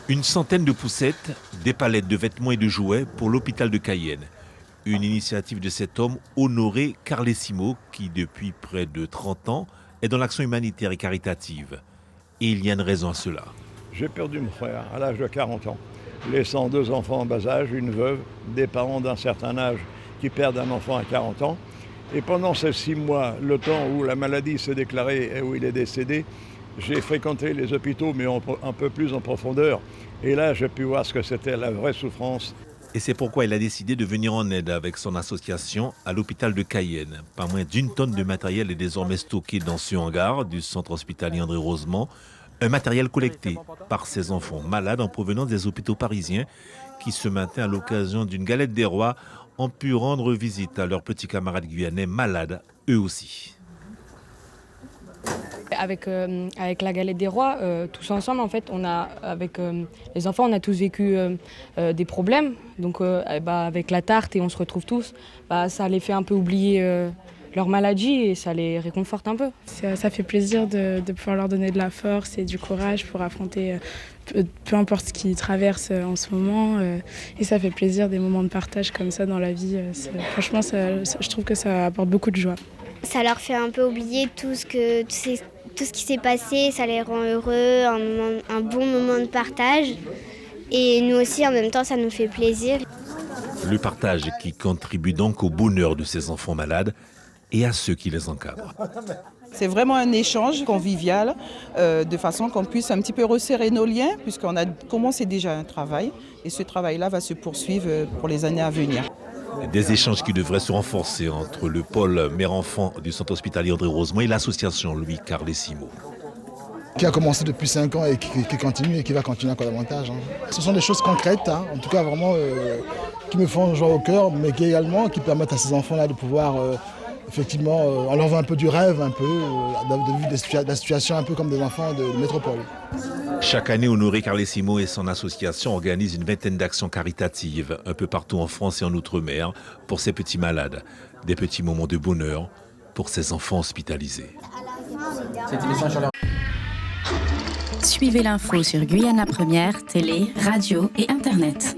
Une centaine de poussettes, des palettes de vêtements et de jouets pour l'hôpital de Cayenne. Une initiative de cet homme, Honoré Carlesimo, qui depuis près de 30 ans est dans l'action humanitaire et caritative. Et il y a une raison à cela. J'ai perdu mon frère à l'âge de 40 ans, laissant 2 enfants en bas âge, une veuve, des parents d'un certain âge qui perdent un enfant à 40 ans. Et pendant ces 6 mois, le temps où la maladie s'est déclarée et où il est décédé, j'ai fréquenté les hôpitaux, mais un peu plus en profondeur. Et là, j'ai pu voir ce que c'était la vraie souffrance. Et c'est pourquoi il a décidé de venir en aide avec son association à l'hôpital de Cayenne. Pas moins d'1 tonne de matériel est désormais stocké dans ce hangar du centre hospitalier André Rosemont. Un matériel collecté par ces enfants malades en provenance des hôpitaux parisiens qui, ce matin, à l'occasion d'une galette des rois, ont pu rendre visite à leurs petits camarades guyanais malades, eux aussi. Avec la galette des rois, tous ensemble, en fait, avec les enfants, on a tous vécu des problèmes. Donc, avec la tarte et on se retrouve tous, ça les fait un peu oublier leur maladie et ça les réconforte un peu. Ça fait plaisir de pouvoir leur donner de la force et du courage pour affronter peu importe ce qu'ils traversent en ce moment. Et ça fait plaisir des moments de partage comme ça dans la vie. Franchement, je trouve que ça apporte beaucoup de joie. Ça leur fait un peu oublier tout ce qui s'est passé, ça les rend heureux, un bon moment de partage. Et nous aussi, en même temps, ça nous fait plaisir. Le partage qui contribue donc au bonheur de ces enfants malades et à ceux qui les encadrent. C'est vraiment un échange convivial, de façon qu'on puisse un petit peu resserrer nos liens, puisqu'on a commencé déjà un travail, et ce travail-là va se poursuivre pour les années à venir. Des échanges qui devraient se renforcer entre le pôle mère-enfant du centre hospitalier André Rosemont et l'association Louis Carlesimo. Qui a commencé depuis 5 ans et qui continue et qui va continuer encore davantage. Ce sont des choses concrètes, en tout cas vraiment qui me font joie au cœur, mais qui permettent à ces enfants-là de pouvoir effectivement, on leur vend un peu du rêve, un peu, de la situation un peu comme des enfants de métropole. Chaque année, Honoré Carlesimo et son association organisent une vingtaine d'actions caritatives un peu partout en France et en Outre-mer pour ces petits malades. Des petits moments de bonheur pour ces enfants hospitalisés. Suivez l'info sur Guyana Première, télé, radio et Internet.